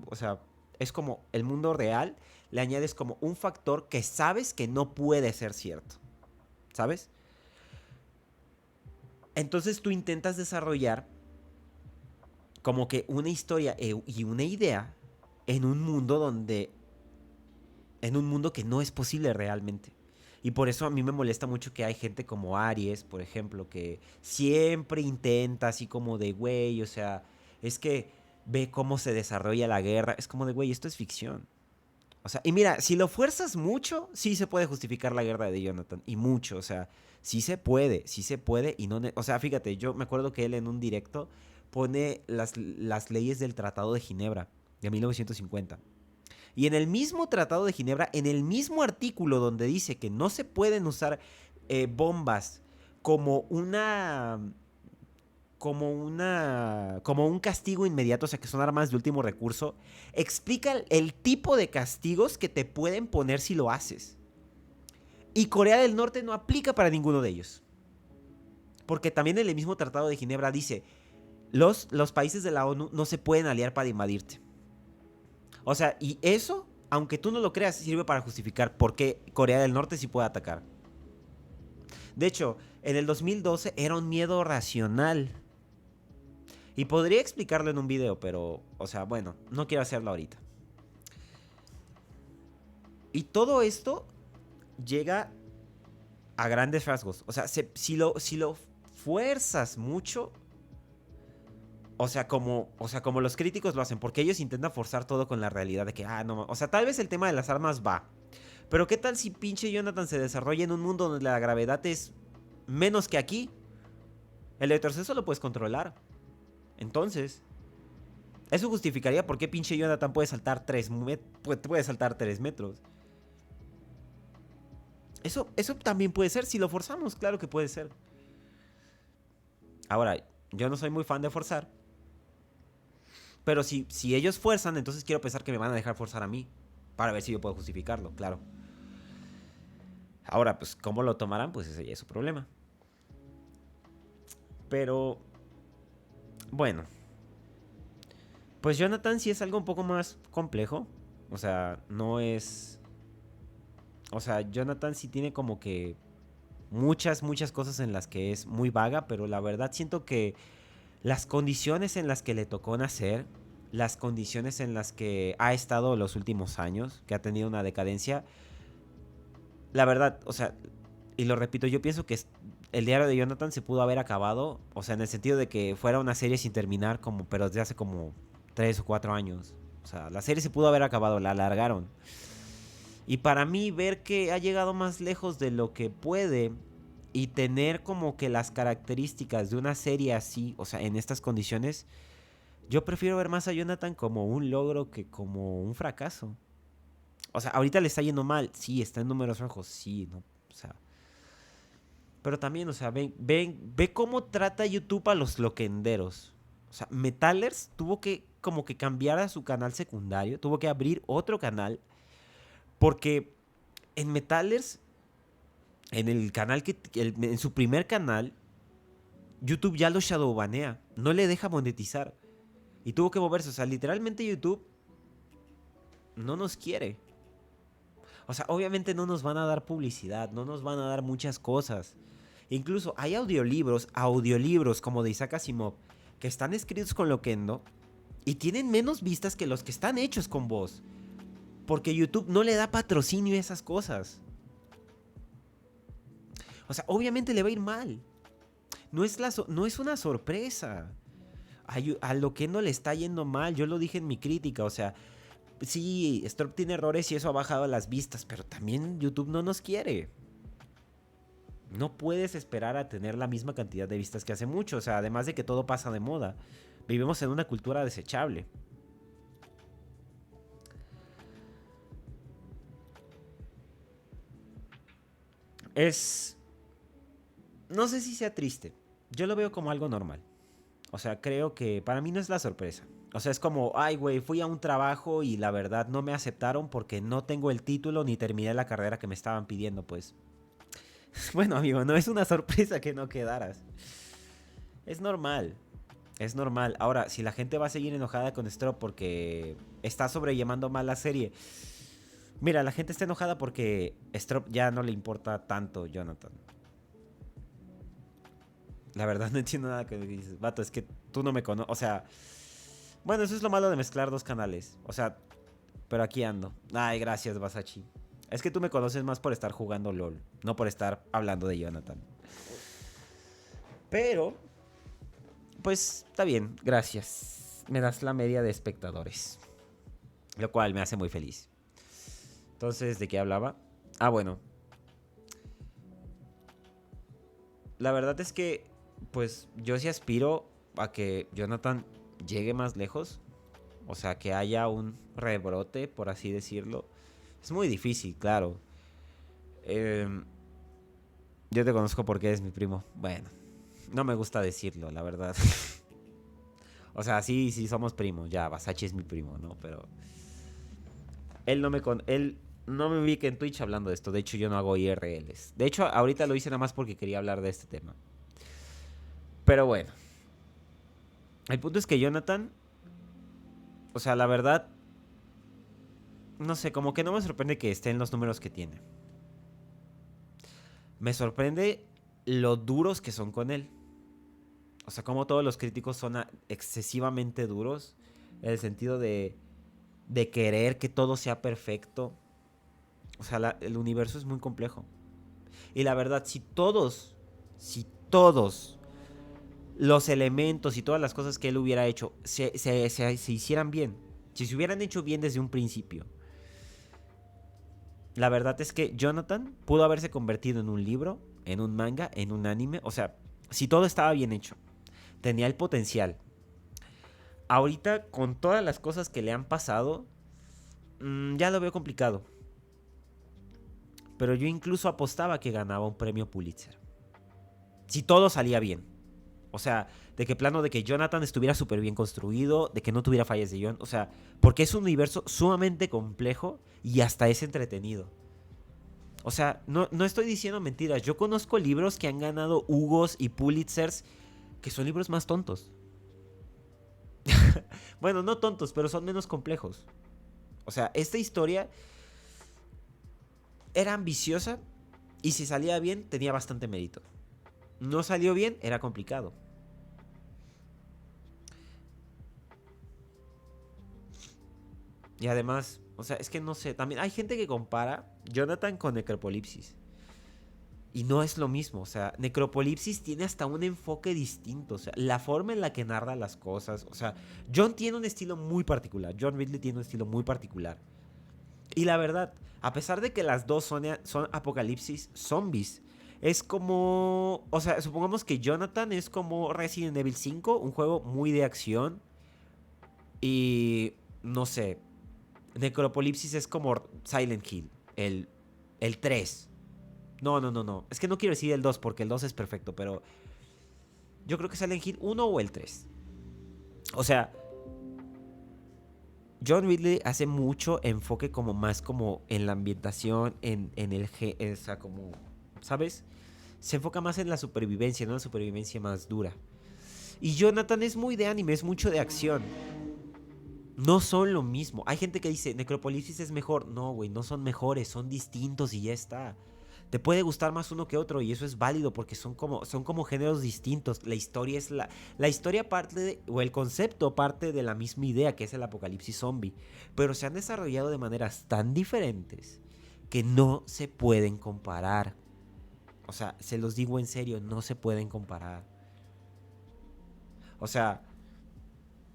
o sea, es como el mundo real, le añades como un factor que sabes que no puede ser cierto, ¿sabes? Entonces tú intentas desarrollar como que una historia y una idea en un mundo en un mundo que no es posible realmente. Y por eso a mí me molesta mucho que hay gente como Aries, por ejemplo, que siempre intenta así como de, güey, o sea, es que ve cómo se desarrolla la guerra. Es como de, güey, esto es ficción. O sea, y mira, si lo fuerzas mucho, sí se puede justificar la guerra de Jonathan. Y mucho, o sea, sí se puede. Y no, o sea, fíjate, yo me acuerdo que él en un directo pone las leyes del Tratado de Ginebra de 1950. Y en el mismo Tratado de Ginebra, en el mismo artículo donde dice que no se pueden usar bombas como como un castigo inmediato, o sea, que son armas de último recurso, explica el tipo de castigos que te pueden poner si lo haces. Y Corea del Norte no aplica para ninguno de ellos. Porque también en el mismo Tratado de Ginebra dice, los países de la ONU no se pueden aliar para invadirte. O sea, y eso, aunque tú no lo creas, sirve para justificar por qué Corea del Norte sí puede atacar. De hecho, en el 2012 era un miedo racional. Y podría explicarlo en un video, pero, o sea, bueno, no quiero hacerlo ahorita. Y todo esto llega a grandes rasgos. O sea, si lo fuerzas mucho, o sea, como los críticos lo hacen, porque ellos intentan forzar todo con la realidad de que, no, o sea, tal vez el tema de las armas va. Pero ¿qué tal si pinche Jonathan se desarrolla en un mundo donde la gravedad es menos que aquí? El retroceso lo puedes controlar. Entonces, eso justificaría por qué pinche Jonathan puede saltar 3 metros. Eso también puede ser, si lo forzamos, claro que puede ser. Ahora, yo no soy muy fan de forzar. Pero si ellos fuerzan, entonces quiero pensar que me van a dejar forzar a mí. Para ver si yo puedo justificarlo, claro. Ahora, pues, ¿cómo lo tomarán? Pues ese ya es su problema. Pero, bueno. Pues Jonathan sí es algo un poco más complejo. O sea, no es... O sea, Jonathan sí tiene como que muchas cosas en las que es muy vaga, pero la verdad siento que las condiciones en las que le tocó nacer, las condiciones en las que ha estado los últimos años, que ha tenido una decadencia, la verdad, o sea, y lo repito, yo pienso que el diario de Jonathan se pudo haber acabado, o sea, en el sentido de que fuera una serie sin terminar, como, pero desde hace como 3 o 4 años. O sea, la serie se pudo haber acabado, la alargaron. Y para mí ver que ha llegado más lejos de lo que puede y tener como que las características de una serie así, o sea, en estas condiciones, yo prefiero ver más a Jonathan como un logro que como un fracaso. O sea, ahorita le está yendo mal, sí, está en números rojos, sí, ¿no? O sea, pero también, o sea, ve cómo trata YouTube a los loquenderos. O sea, Metalers tuvo que como que cambiar a su canal secundario, tuvo que abrir otro canal, porque en Metalers, en el canal en su primer canal, YouTube ya lo shadowbanea, no le deja monetizar. Y tuvo que moverse, o sea, literalmente YouTube no nos quiere. O sea, obviamente no nos van a dar publicidad, no nos van a dar muchas cosas. Incluso hay audiolibros como de Isaac Asimov, que están escritos con Loquendo y tienen menos vistas que los que están hechos con voz. Porque YouTube no le da patrocinio a esas cosas. O sea, obviamente le va a ir mal. No es una sorpresa. A Loquendo le está yendo mal, yo lo dije en mi crítica, o sea, sí, Strop tiene errores y eso ha bajado las vistas, pero también YouTube no nos quiere. No puedes esperar a tener la misma cantidad de vistas que hace mucho. O sea, además de que todo pasa de moda. Vivimos en una cultura desechable. Es... No sé si sea triste. Yo lo veo como algo normal. O sea, creo que para mí no es la sorpresa. O sea, es como, ay, güey, fui a un trabajo y la verdad no me aceptaron porque no tengo el título ni terminé la carrera que me estaban pidiendo, pues. Bueno, amigo, no es una sorpresa que no quedaras. Es normal. Es normal. Ahora, si la gente va a seguir enojada con Strop porque está sobrellevando mal la serie. Mira, la gente está enojada porque Strop ya no le importa tanto Jonathan. La verdad no entiendo nada que dices. Vato, es que tú no me conoces. O sea, bueno, eso es lo malo de mezclar dos canales. O sea, pero aquí ando. Ay, gracias, Basachi. Es que tú me conoces más por estar jugando LOL, no por estar hablando de Jonathan. Pero, pues, está bien, gracias. Me das la media de espectadores. Lo cual me hace muy feliz. Entonces, ¿de qué hablaba? Ah, bueno. La verdad es que, pues, yo sí aspiro a que Jonathan llegue más lejos. O sea, que haya un rebrote, por así decirlo. Es muy difícil, claro. Eh, yo te conozco porque eres mi primo. Bueno, no me gusta decirlo, la verdad. O sea, sí, sí somos primos. Ya, Basachi es mi primo, ¿no? Pero él no me ubica en Twitch hablando de esto. De hecho, yo no hago IRLs. De hecho, ahorita lo hice nada más porque quería hablar de este tema. Pero bueno. El punto es que Jonathan, o sea, la verdad, no sé, como que no me sorprende que esté en los números que tiene. Me sorprende lo duros que son con él. O sea, como todos los críticos son excesivamente duros. En el sentido de querer que todo sea perfecto. O sea, el universo es muy complejo. Y la verdad, si todos los elementos y todas las cosas que él hubiera hecho se hicieran bien, si se hubieran hecho bien desde un principio, la verdad es que Jonathan pudo haberse convertido en un libro, en un manga, en un anime. O sea, si todo estaba bien hecho, tenía el potencial. Ahorita, con todas las cosas que le han pasado, ya lo veo complicado. Pero yo incluso apostaba que ganaba un premio Pulitzer. Si todo salía bien. O sea, de que plano de que Jonathan estuviera súper bien construido, de que no tuviera fallas de guión. O sea, porque es un universo sumamente complejo y hasta es entretenido. O sea, no estoy diciendo mentiras. Yo conozco libros que han ganado Hugos y Pulitzers que son libros más tontos. Bueno, no tontos, pero son menos complejos. O sea, esta historia era ambiciosa y si salía bien tenía bastante mérito. No salió bien, era complicado. Y además, o sea, es que no sé, también hay gente que compara Jonathan con Necropolipsis. Y no es lo mismo, o sea, Necropolipsis tiene hasta un enfoque distinto, o sea, la forma en la que narra las cosas, o sea, John tiene un estilo muy particular, John Ridley tiene un estilo muy particular. Y la verdad, a pesar de que las dos son apocalipsis zombies, es como, o sea, supongamos que Jonathan es como Resident Evil 5, un juego muy de acción, y no sé, Necropolipsis es como Silent Hill, el 3. No, no, no, no. Es que no quiero decir el 2 porque el 2 es perfecto, pero yo creo que Silent Hill 1 o el 3. O sea, John Ridley hace mucho enfoque como más como en la ambientación, o sea, como, ¿sabes? Se enfoca más en la supervivencia, no en la supervivencia más dura. Y Jonathan es muy de anime, es mucho de acción. No son lo mismo. Hay gente que dice, Necropolisis es mejor. No, güey, no son mejores, son distintos y ya está. Te puede gustar más uno que otro y eso es válido porque son como géneros distintos. La historia es la historia parte o el concepto parte de la misma idea que es el apocalipsis zombie. Pero se han desarrollado de maneras tan diferentes que no se pueden comparar. O sea, se los digo en serio, no se pueden comparar. O sea,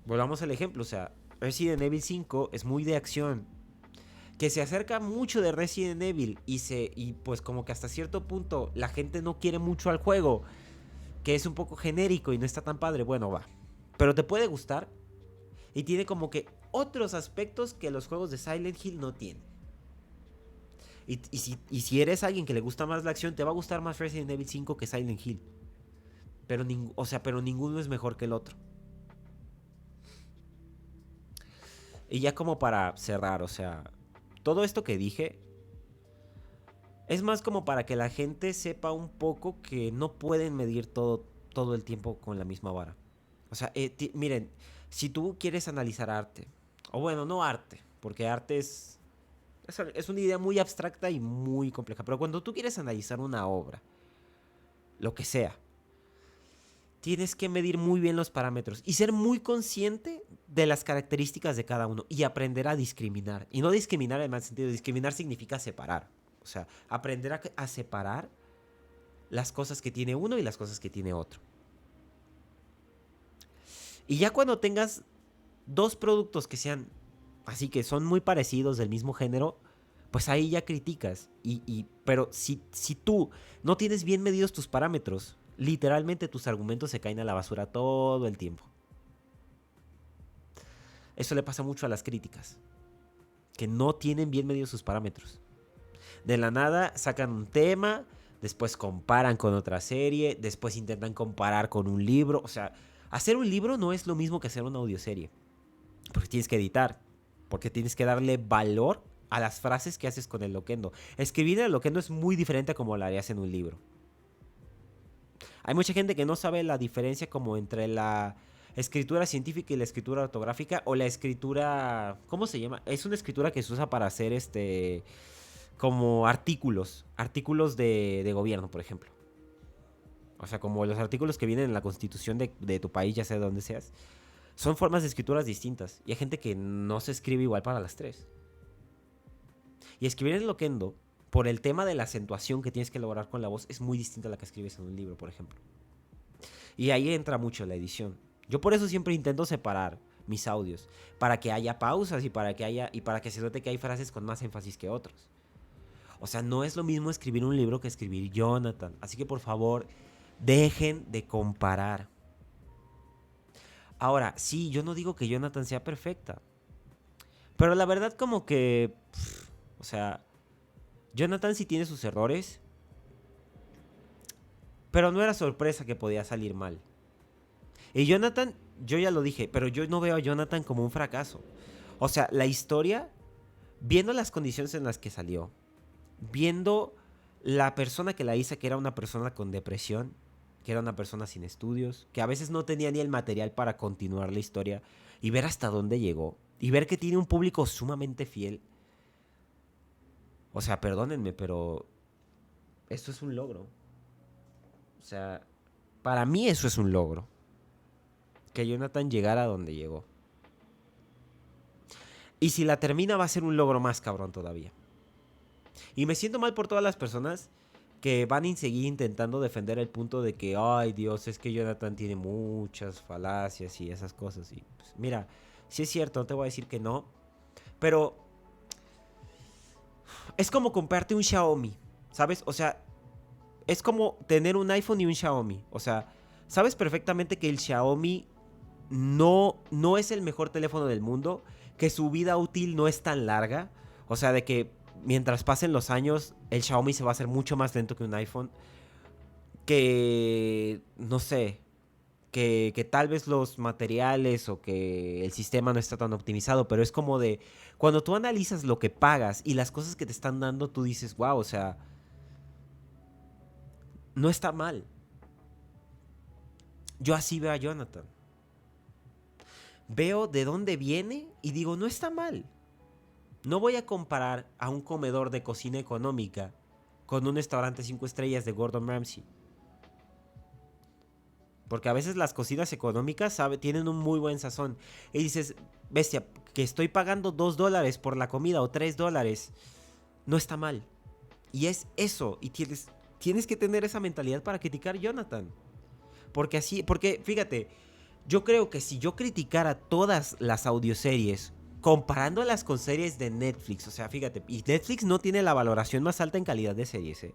volvamos al ejemplo, o sea, Resident Evil 5 es muy de acción, que se acerca mucho de Resident Evil y pues como que hasta cierto punto la gente no quiere mucho al juego, que es un poco genérico y no está tan padre, bueno, va. Pero te puede gustar y tiene como que otros aspectos que los juegos de Silent Hill no tienen. Y si eres alguien que le gusta más la acción, te va a gustar más Resident Evil 5 que Silent Hill. Pero ninguno es mejor que el otro. Y ya como para cerrar, o sea, todo esto que dije es más como para que la gente sepa un poco que no pueden medir todo el tiempo con la misma vara. O sea, miren, si tú quieres analizar arte, o bueno, no arte, porque arte es una idea muy abstracta y muy compleja, pero cuando tú quieres analizar una obra, lo que sea, tienes que medir muy bien los parámetros y ser muy consciente de las características de cada uno y aprender a discriminar. Y no discriminar en el mal sentido, discriminar significa separar. O sea, aprender a separar las cosas que tiene uno y las cosas que tiene otro. Y ya cuando tengas dos productos que sean así que son muy parecidos del mismo género, pues ahí ya criticas. Pero si tú no tienes bien medidos tus parámetros, literalmente tus argumentos se caen a la basura todo el tiempo. Eso le pasa mucho a las críticas, que no tienen bien medidos sus parámetros. De la nada sacan un tema, después comparan con otra serie, después intentan comparar con un libro. O sea, hacer un libro no es lo mismo que hacer una audioserie. Porque tienes que editar, porque tienes que darle valor a las frases que haces con el loquendo. Escribir en el loquendo es muy diferente a como lo harías en un libro. Hay mucha gente que no sabe la diferencia como entre la escritura científica y la escritura ortográfica o la escritura, ¿cómo se llama? Es una escritura que se usa para hacer como artículos de gobierno, por ejemplo. O sea, como los artículos que vienen en la constitución de tu país, ya sea de donde seas. Son formas de escrituras distintas. Y hay gente que no se escribe igual para las tres. Y escribir en loquendo, por el tema de la acentuación que tienes que lograr con la voz, es muy distinta a la que escribes en un libro, por ejemplo. Y ahí entra mucho la edición. Yo por eso siempre intento separar mis audios, para que haya pausas y para que se note que hay frases con más énfasis que otros. O sea, no es lo mismo escribir un libro que escribir Jonathan. Así que por favor, dejen de comparar. Ahora, sí, yo no digo que Jonathan sea perfecta. Pero la verdad como que... o sea, Jonathan sí tiene sus errores. Pero no era sorpresa que podía salir mal. Y Jonathan, yo ya lo dije, pero yo no veo a Jonathan como un fracaso. O sea, la historia, viendo las condiciones en las que salió, viendo la persona que la hizo, que era una persona con depresión, que era una persona sin estudios, que a veces no tenía ni el material para continuar la historia, y ver hasta dónde llegó, y ver que tiene un público sumamente fiel. O sea, perdónenme, pero esto es un logro. O sea, para mí eso es un logro. Que Jonathan llegara a donde llegó. Y si la termina va a ser un logro más cabrón todavía. Y me siento mal por todas las personas que van a seguir intentando defender el punto de que, ay Dios, es que Jonathan tiene muchas falacias y esas cosas. Y pues, mira, sí es cierto, no te voy a decir que no, pero es como comprarte un Xiaomi, ¿sabes? O sea, es como tener un iPhone y un Xiaomi. O sea, sabes perfectamente que el Xiaomi no es el mejor teléfono del mundo, que su vida útil no es tan larga. O sea, de que mientras pasen los años, el Xiaomi se va a hacer mucho más lento que un iPhone. Que, no sé, que tal vez los materiales o que el sistema no está tan optimizado, pero es como de, cuando tú analizas lo que pagas y las cosas que te están dando, tú dices, wow, o sea, no está mal. Yo así veo a Jonathan. Veo de dónde viene y digo, no está mal. No voy a comparar a un comedor de cocina económica con un restaurante 5 estrellas de Gordon Ramsay. Porque a veces las cocinas económicas tienen un muy buen sazón. Y dices, bestia, que estoy pagando $2 por la comida o $3. No está mal. Y es eso. Y tienes que tener esa mentalidad para criticar a Jonathan. Porque fíjate, yo creo que si yo criticara todas las audioseries comparándolas con series de Netflix, o sea, fíjate, y Netflix no tiene la valoración más alta en calidad de series,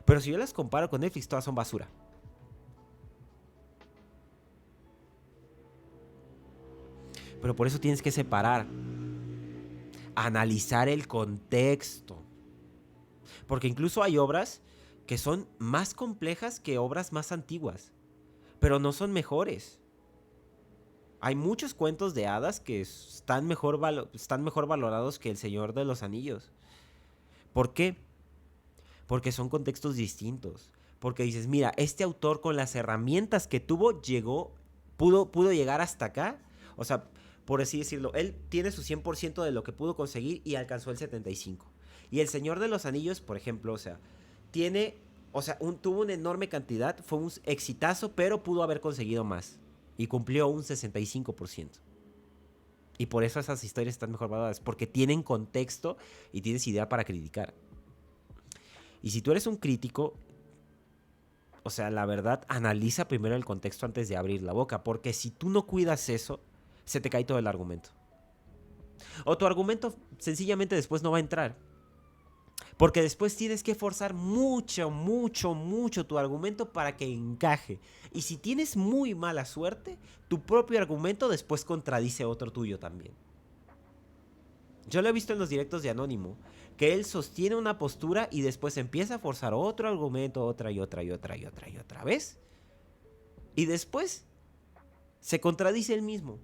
pero si yo las comparo con Netflix, todas son basura. Pero por eso tienes que separar, analizar el contexto. Porque incluso hay obras que son más complejas que obras más antiguas, pero no son mejores. Hay muchos cuentos de hadas que están mejor valorados que El Señor de los Anillos. ¿Por qué? Porque son contextos distintos. Porque dices, mira, este autor con las herramientas que tuvo pudo llegar hasta acá. O sea, por así decirlo, él tiene su 100% de lo que pudo conseguir y alcanzó el 75%. Y El Señor de los Anillos, por ejemplo, o sea, tuvo una enorme cantidad, fue un exitazo, pero pudo haber conseguido más. Y cumplió un 65%. Y por eso esas historias están mejor valoradas, porque tienen contexto y tienes idea para criticar. Y si tú eres un crítico, o sea, la verdad, analiza primero el contexto antes de abrir la boca, porque si tú no cuidas eso, se te cae todo el argumento. O tu argumento sencillamente después no va a entrar. Porque después tienes que forzar mucho, mucho, mucho tu argumento para que encaje. Y si tienes muy mala suerte, tu propio argumento después contradice otro tuyo también. Yo lo he visto en los directos de Anónimo, que él sostiene una postura y después empieza a forzar otro argumento, otra y otra y otra y otra y otra vez. Y después se contradice él mismo.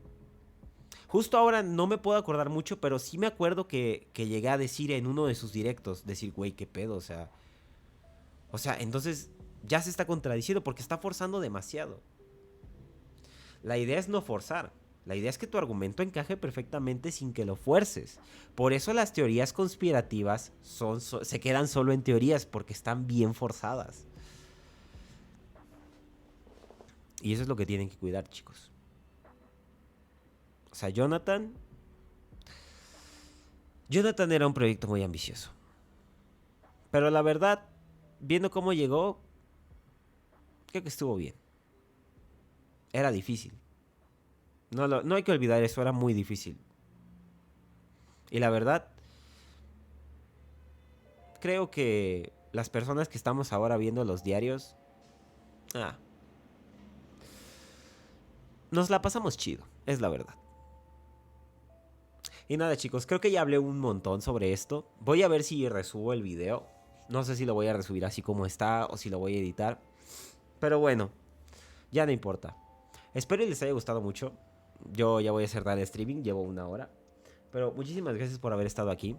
Justo ahora no me puedo acordar mucho, pero sí me acuerdo que llegué a decir en uno de sus directos, decir, güey, qué pedo, o sea, entonces ya se está contradiciendo porque está forzando demasiado. La idea es no forzar. La idea es que tu argumento encaje perfectamente sin que lo fuerces. Por eso las teorías conspirativas se quedan solo en teorías, porque están bien forzadas. Y eso es lo que tienen que cuidar, chicos. O sea, Jonathan era un proyecto muy ambicioso. Pero la verdad, viendo cómo llegó, creo que estuvo bien. Era difícil. No hay que olvidar eso, era muy difícil. Y la verdad, creo que las personas que estamos ahora viendo los diarios, nos la pasamos chido, es la verdad. Y nada, chicos, creo que ya hablé un montón sobre esto. Voy a ver si resubo el video. No sé si lo voy a resubir así como está o si lo voy a editar. Pero bueno, ya no importa. Espero que les haya gustado mucho. Yo ya voy a cerrar el streaming, llevo 1 hora. Pero muchísimas gracias por haber estado aquí.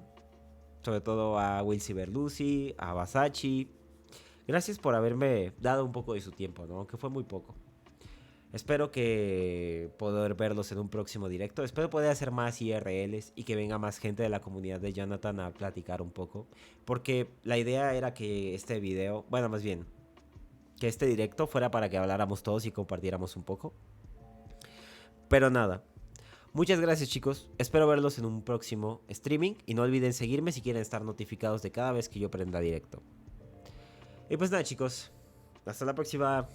Sobre todo a Will Lucy, a Basachi. Gracias por haberme dado un poco de su tiempo, ¿no? Que fue muy poco. Espero que poder verlos en un próximo directo. Espero poder hacer más IRLs y que venga más gente de la comunidad de Jonathan a platicar un poco. Porque la idea era que este video, bueno, más bien, que este directo fuera para que habláramos todos y compartiéramos un poco. Pero nada. Muchas gracias, chicos. Espero verlos en un próximo streaming. Y no olviden seguirme si quieren estar notificados de cada vez que yo prenda directo. Y pues nada, chicos. Hasta la próxima.